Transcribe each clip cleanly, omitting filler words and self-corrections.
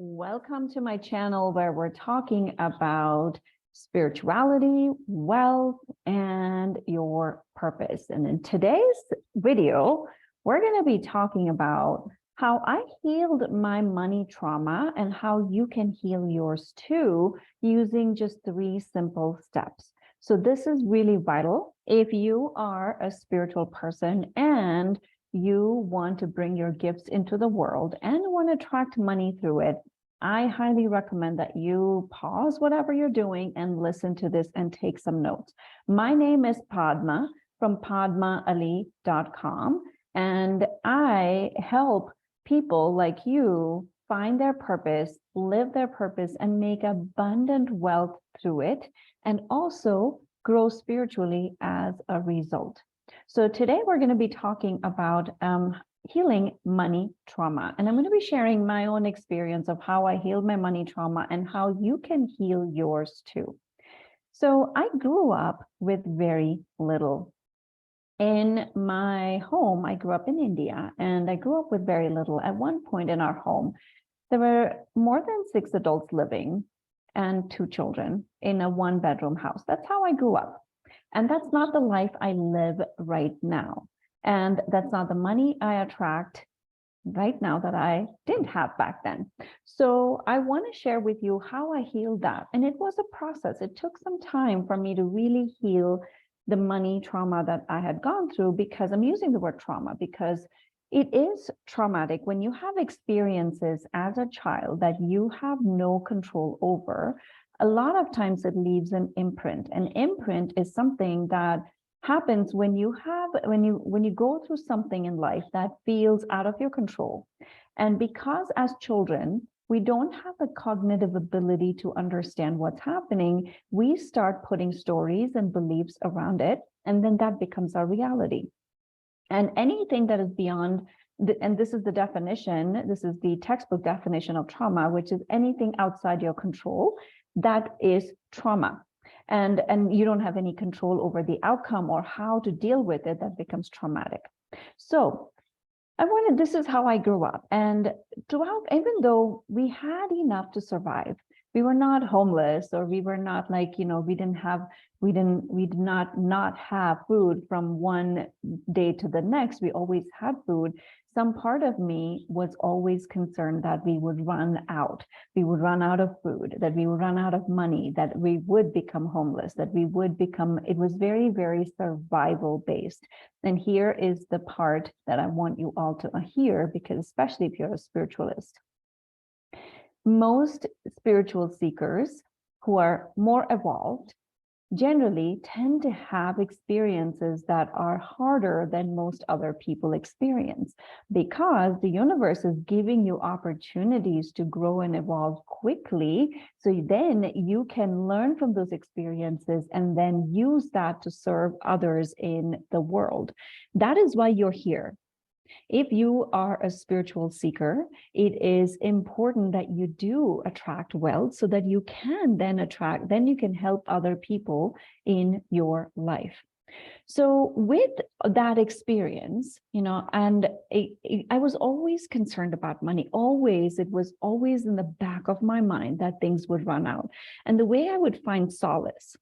Welcome to my channel where we're talking about spirituality, wealth, and your purpose. And in today's video, we're going to be talking about how I healed my money trauma and how you can heal yours too using just 3 simple steps. So this is really vital if you are a spiritual person and you want to bring your gifts into the world and want to attract money through it. I highly recommend that you pause whatever you're doing and listen to this and take some notes. My name is Padma from padmaali.com, and I help people like you find their purpose, live their purpose, and make abundant wealth through it, and also grow spiritually as a result. So today we're going to be talking about healing money trauma. And I'm going to be sharing my own experience of how I healed my money trauma and how you can heal yours too. So I grew up with very little. In my home, I grew up in India, and I grew up with very little. At one point in our home, there were more than 6 adults living and 2 children in a 1-bedroom house. That's how I grew up. And that's not the life I live right now. And that's not the money I attract right now that I didn't have back then. So I want to share with you how I healed that. And it was a process. It took some time for me to really heal the money trauma that I had gone through, because I'm using the word trauma because it is traumatic when you have experiences as a child that you have no control over. A lot of times it leaves an imprint. An imprint is something that happens when you go through something in life that feels out of your control. And because as children, we don't have the cognitive ability to understand what's happening, we start putting stories and beliefs around it, and then that becomes our reality. And anything that is beyond, and this is the definition, this is the textbook definition of trauma, which is anything outside your control, that is trauma. And you don't have any control over the outcome or how to deal with it, that becomes traumatic. So this is how I grew up. And throughout, even though we had enough to survive, we were not homeless, or we were not like, we did not have food from one day to the next. We always had food. Some part of me was always concerned that we would run out. We would run out of food, that we would run out of money, that we would become homeless, that we would become, it was very, very survival based. And here is the part that I want you all to hear, because especially if you're a spiritualist. Most spiritual seekers who are more evolved generally tend to have experiences that are harder than most other people experience, because the universe is giving you opportunities to grow and evolve quickly. So then you can learn from those experiences and then use that to serve others in the world. That is why you're here. If you are a spiritual seeker, it is important that you do attract wealth so that you can then you can help other people in your life. So with that experience, and I was always concerned about money. It was always in the back of my mind that things would run out. And the way I would find solace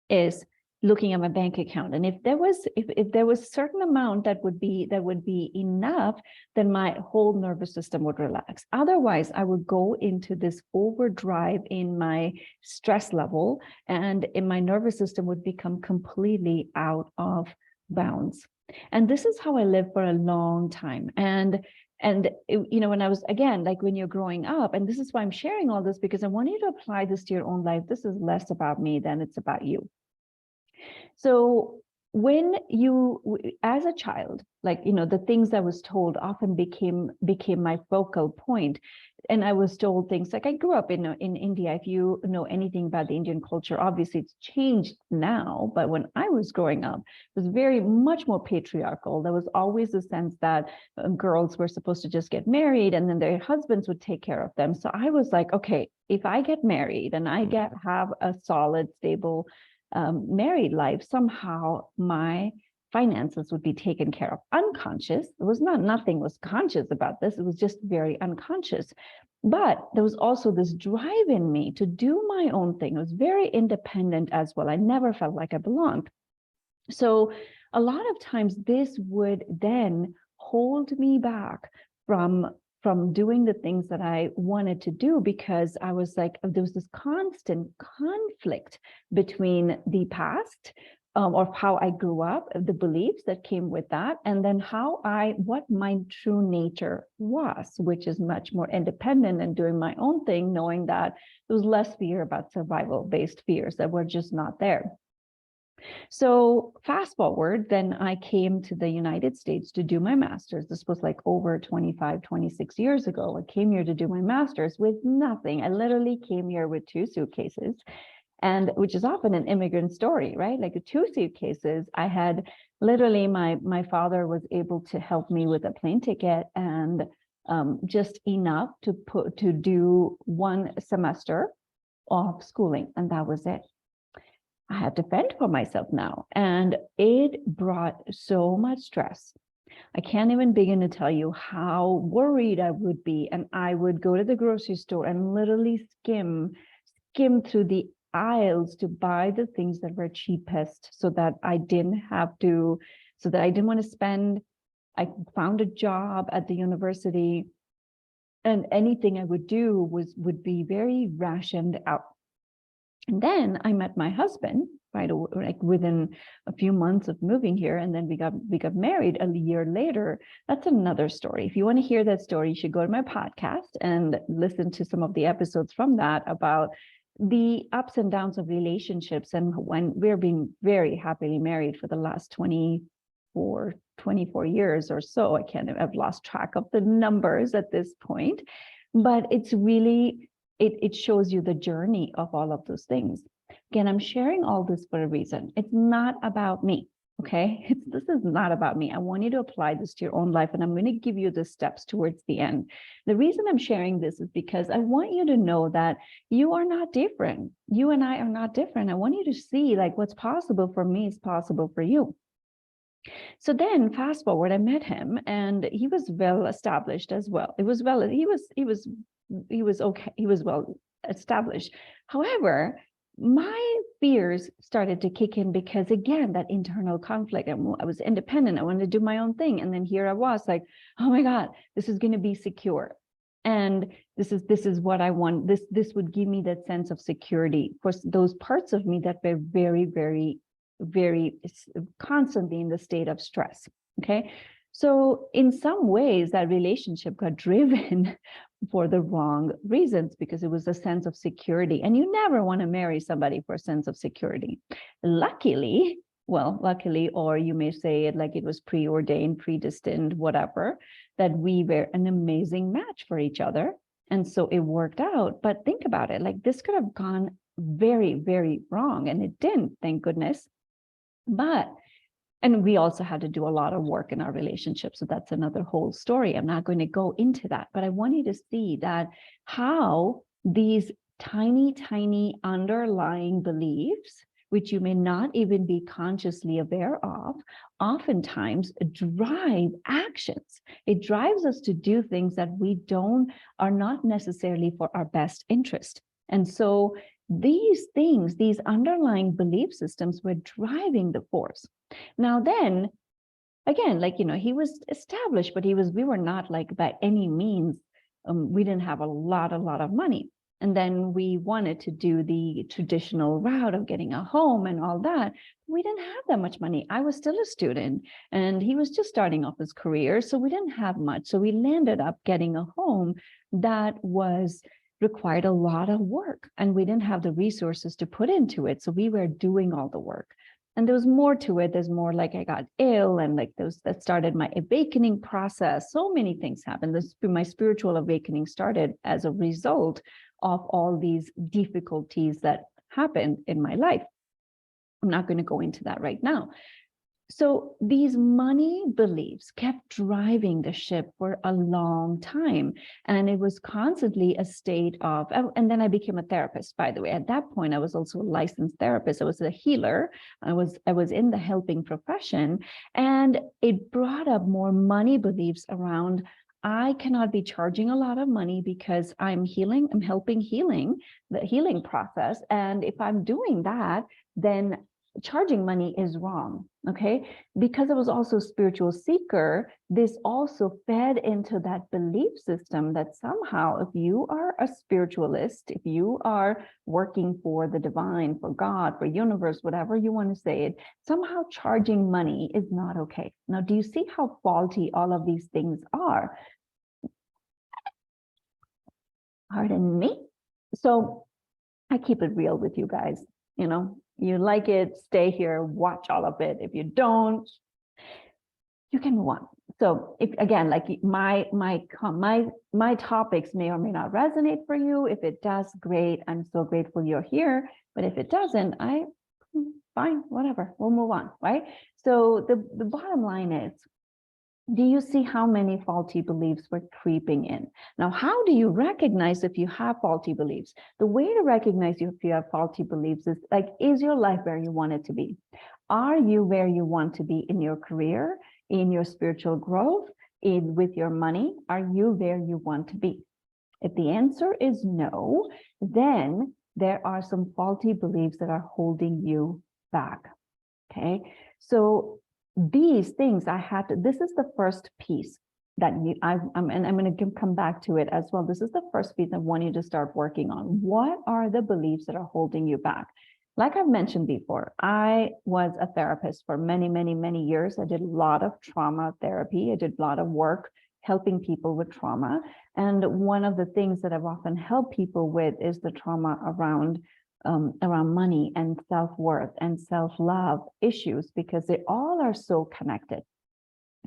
is looking at my bank account, and if there was a certain amount that would be enough, then my whole nervous system would relax. Otherwise, I would go into this overdrive in my stress level, and in my nervous system would become completely out of bounds. And this is how I lived for a long time. And when I was, again, like when you're growing up, and this is why I'm sharing all this, because I want you to apply this to your own life. This is less about me than it's about you. So when as a child, the things I was told often became my focal point. And I was told things like, I grew up in India. If you know anything about the Indian culture, obviously it's changed now, but when I was growing up, it was very much more patriarchal. There was always a sense that girls were supposed to just get married and then their husbands would take care of them. So I was like, okay, if I get married and I have a solid, stable married life, somehow my finances would be taken care of unconscious. It was nothing was conscious about this. It was just very unconscious. But there was also this drive in me to do my own thing. It was very independent as well. I never felt like I belonged. So a lot of times this would then hold me back from doing the things that I wanted to do, because I was like, there was this constant conflict between the past, or how I grew up, the beliefs that came with that, and then what my true nature was, which is much more independent and doing my own thing, knowing that there was less fear about survival-based fears that were just not there. So fast forward, then I came to the United States to do my master's. This was like over 25, 26 years ago. I came here to do my master's with nothing. I literally came here with 2 suitcases, and which is often an immigrant story, right? Like 2 suitcases. I had literally, my father was able to help me with a plane ticket and just enough to do 1 semester of schooling, and that was it. I had to fend for myself now, and it brought so much stress. I can't even begin to tell you how worried I would be, and I would go to the grocery store and literally skim through the aisles to buy the things that were cheapest, so that I didn't want to spend. I found a job at the university, and anything I would do would be very rationed out. And then I met my husband, right, like within a few months of moving here, and then we got married a year later. That's another story. If you want to hear that story, you should go to my podcast and listen to some of the episodes from that about the ups and downs of relationships. And when we're being very happily married for the last 24 years or so, I've lost track of the numbers at this point, but it's really, it shows you the journey of all of those things. Again, I'm sharing all this for a reason. It's not about me, okay? This is not about me. I want you to apply this to your own life, and I'm going to give you the steps towards the end. The reason I'm sharing this is because I want you to know that you are not different. You and I are not different. I want you to see, like, what's possible for me is possible for you. So then fast forward, I met him, and he was well established as well. He was okay. He was well established. However, my fears started to kick in, because again, that internal conflict. I was independent. I wanted to do my own thing. And then here I was like, oh my God, this is going to be secure. And this is what I want. This would give me that sense of security for those parts of me that were very, very, very constantly in the state of stress. Okay. So in some ways, that relationship got driven for the wrong reasons, because it was a sense of security. And you never want to marry somebody for a sense of security. Luckily, or you may say it like it was preordained, predestined, whatever, that we were an amazing match for each other. And so it worked out. But think about it, like this could have gone very, very wrong. And it didn't, thank goodness. And we also had to do a lot of work in our relationship. So that's another whole story. I'm not going to go into that, but I want you to see that how these tiny, tiny underlying beliefs, which you may not even be consciously aware of, oftentimes drive actions. It drives us to do things that are not necessarily for our best interest. And so these things, these underlying belief systems were driving the force. Now then, again, like, he was established, but we were not like by any means, we didn't have a lot of money. And then we wanted to do the traditional route of getting a home and all that. We didn't have that much money. I was still a student and he was just starting off his career. So we didn't have much. So we landed up getting a home that required a lot of work, and we didn't have the resources to put into it. So we were doing all the work. And there was more to it. There's more, like I got ill, and like that started my awakening process. So many things happened. My spiritual awakening started as a result of all these difficulties that happened in my life. I'm not going to go into that right now. So these money beliefs kept driving the ship for a long time. And it was constantly a state of, and then I became a therapist, by the way. At that point, I was also a licensed therapist. I was a healer. I was in the helping profession. And it brought up more money beliefs around, I cannot be charging a lot of money because I'm helping the healing process. And if I'm doing that, then charging money is wrong. Okay. Because I was also a spiritual seeker, this also fed into that belief system that somehow, if you are a spiritualist, if you are working for the divine, for God, for universe, whatever you want to say it, somehow charging money is not okay. Now, do you see how faulty all of these things are? Pardon me. So I keep it real with you guys. You know, you like it, stay here, watch all of it. If you don't, you can move on. So if, again, like my topics may or may not resonate for you. If it does, great. I'm so grateful you're here. But if it doesn't, fine, whatever, we'll move on, right? So the bottom line is, do you see how many faulty beliefs were creeping in? Now, how do you recognize if you have faulty beliefs? The way to recognize if you have faulty beliefs is like, is your life where you want it to be? Are you where you want to be in your career, in your spiritual growth, with your money? Are you where you want to be? If the answer is no, then there are some faulty beliefs that are holding you back. Okay, so these things this is the first piece that and I'm going to come back to it as well. This is the first piece I want you to start working on. What are the beliefs that are holding you back? Like I've mentioned before, I was a therapist for many, many, many years. I did a lot of trauma therapy. I did a lot of work helping people with trauma. And one of the things that I've often helped people with is the trauma around money and self-worth and self-love issues, because they all are so connected.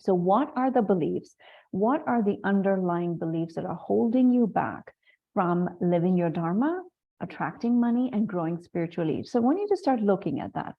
So what are the beliefs? What are the underlying beliefs that are holding you back from living your dharma, attracting money, and growing spiritually? So I want you to start looking at that.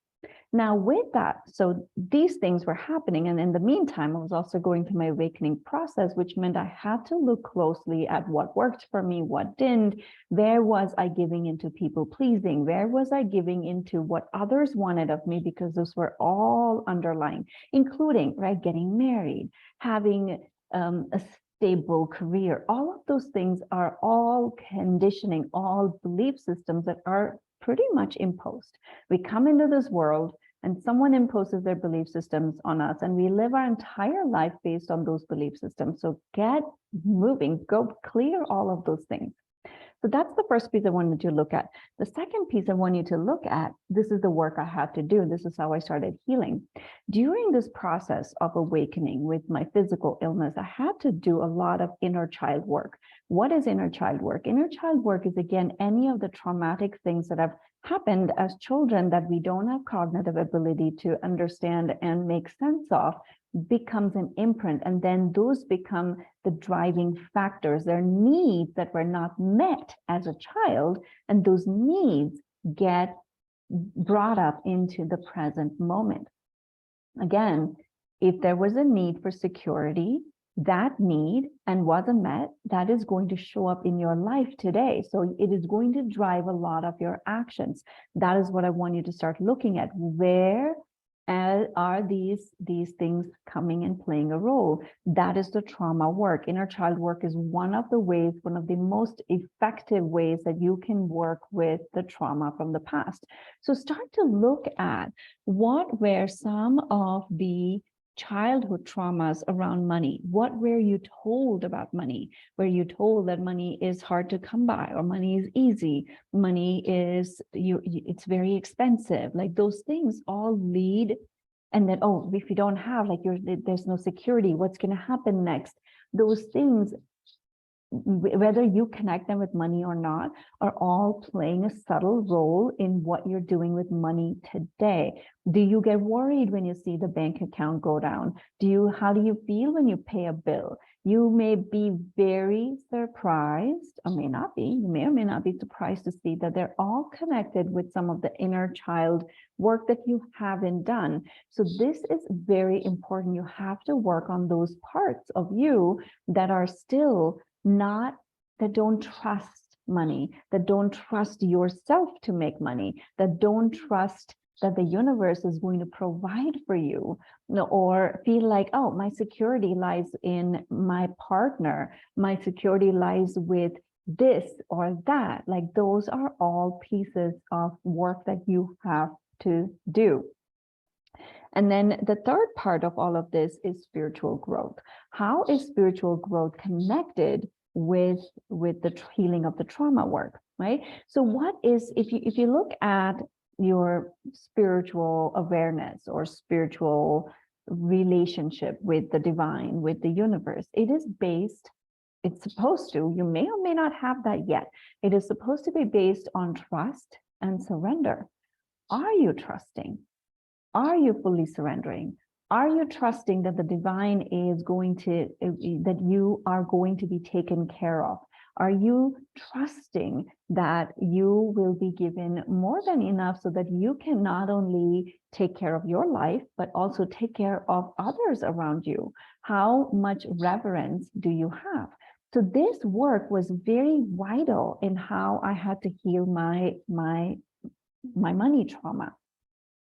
Now, with that, so these things were happening. And in the meantime, I was also going through my awakening process, which meant I had to look closely at what worked for me, what didn't. Where was I giving into people pleasing? Where was I giving into what others wanted of me? Because those were all underlying, including, right, getting married, having a stable career. All of those things are all conditioning, all belief systems that are pretty much imposed. We come into this world and someone imposes their belief systems on us, and we live our entire life based on those belief systems. So get moving, go clear all of those things. So that's the first piece I wanted you to look at. The second piece I want you to look at, this is the work I had to do. This is how I started healing. During this process of awakening with my physical illness, I had to do a lot of inner child work. What is inner child work? Inner child work is, again, any of the traumatic things that have happened as children that we don't have cognitive ability to understand and make sense of, becomes an imprint, and then those become the driving factors. There are needs that were not met as a child, and those needs get brought up into the present moment. Again, if there was a need for security, that need and wasn't met, that is going to show up in your life today. So it is going to drive a lot of your actions. That is what I want you to start looking at. Where are these things coming and playing a role? That is the trauma work. Inner child work is one of the ways, one of the most effective ways that you can work with the trauma from the past. So start to look at what were some of the childhood traumas around money. What were you told about money? Were you told that money is hard to come by, or money is easy, money is it's very expensive? Like those things all lead, and then, oh, if you don't have, like, there's no security, what's going to happen next? Those things, whether you connect them with money or not, are all playing a subtle role in what you're doing with money today. Do you get worried when you see the bank account go down? How do you feel when you pay a bill? You may be very surprised, or may not be, you may or may not be surprised to see that they're all connected with some of the inner child work that you haven't done. So this is very important. You have to work on those parts of you that are still not, that don't trust money, that don't trust yourself to make money, that don't trust that the universe is going to provide for you, or feel like, oh, my security lies in my partner, my security lies with this or that. Like those are all pieces of work that you have to do. And then the third part of all of this is spiritual growth. How is spiritual growth connected with the healing of the trauma work, right? So what is, if you look at your spiritual awareness or spiritual relationship with the divine, with the universe, it is based, it's supposed to, you may or may not have that yet. It is supposed to be based on trust and surrender. Are you trusting? Are you fully surrendering? Are you trusting that the divine is going to, that you are going to be taken care of? Are you trusting that you will be given more than enough so that you can not only take care of your life, but also take care of others around you? How much reverence do you have? So this work was very vital in how I had to heal my money trauma.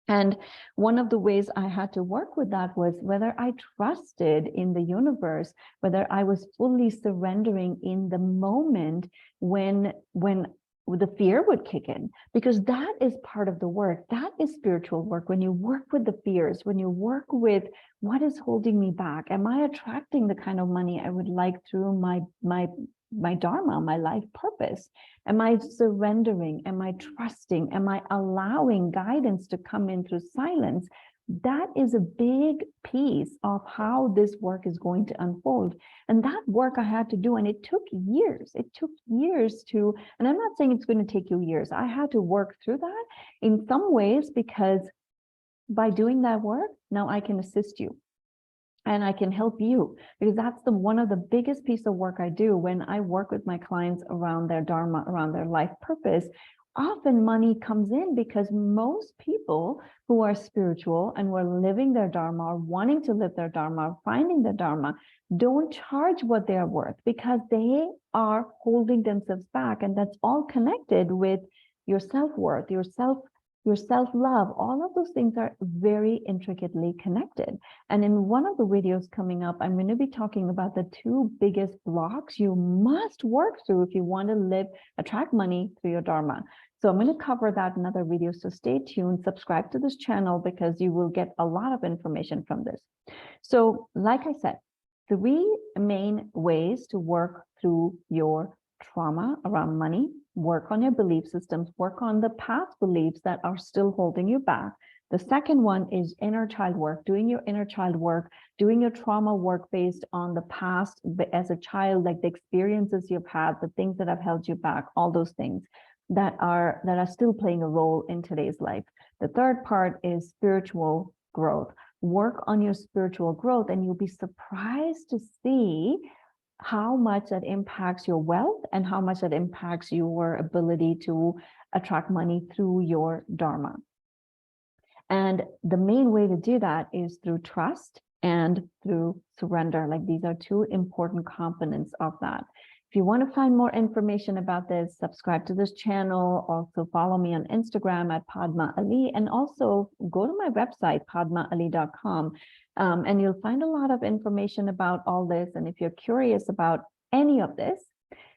And one of the ways I had to work with that was whether I trusted in the universe, whether I was fully surrendering in the moment when the fear would kick in, because that is part of the work. That is spiritual work. When you work with the fears, when you work with what is holding me back, am I attracting the kind of money I would like through my dharma, my life purpose? Am I surrendering? Am I trusting? Am I allowing guidance to come in through silence? That is a big piece of how this work is going to unfold. And that work I had to do, and it took years. It took years to, and I'm not saying it's going to take you years. I had to work through that in some ways, because by doing that work, now I can assist you. And I can help you, because that's one of the biggest piece of work I do when I work with my clients around their dharma, around their life purpose. Often money comes in because most people who are spiritual and were living their dharma, or wanting to live their dharma, or finding their dharma, don't charge what they're worth because they are holding themselves back. And that's all connected with your self-worth, your self-love. All of those things are very intricately connected. And in one of the videos coming up, I'm going to be talking about the two biggest blocks you must work through if you want to attract money through your dharma. So I'm going to cover that in other videos. So stay tuned, subscribe to this channel, because you will get a lot of information from this. So like I said, 3 main ways to work through your trauma around money: work on your belief systems, work on the past beliefs that are still holding you back. The second one is inner child work, doing your inner child work, doing your trauma work based on the past as a child, like the experiences you've had, the things that have held you back, all those things that are still playing a role in today's life. The third part is spiritual growth. Work on your spiritual growth, and you'll be surprised to see how much that impacts your wealth and how much that impacts your ability to attract money through your dharma. And the main way to do that is through trust and through surrender. Like, these are 2 important components of that. If you want to find more information about this, subscribe to this channel. Also follow me on Instagram at Padma Ali, and also go to my website, padmaali.com. And you'll find a lot of information about all this. And if you're curious about any of this,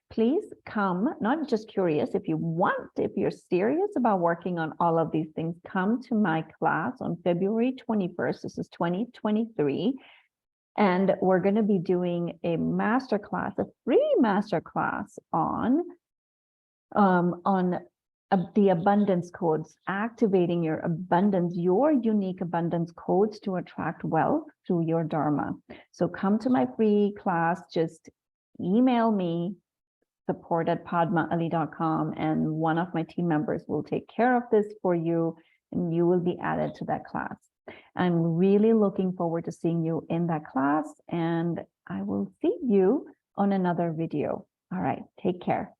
please come, not just curious, if you're serious about working on all of these things, come to my class on February 21st. This is 2023. And we're going to be doing a masterclass, a free masterclass on the abundance codes, activating your abundance, your unique abundance codes to attract wealth through your dharma. So come to my free class, just email me, support@padmaali.com, and one of my team members will take care of this for you, and you will be added to that class. I'm really looking forward to seeing you in that class, and I will see you on another video. All right, take care.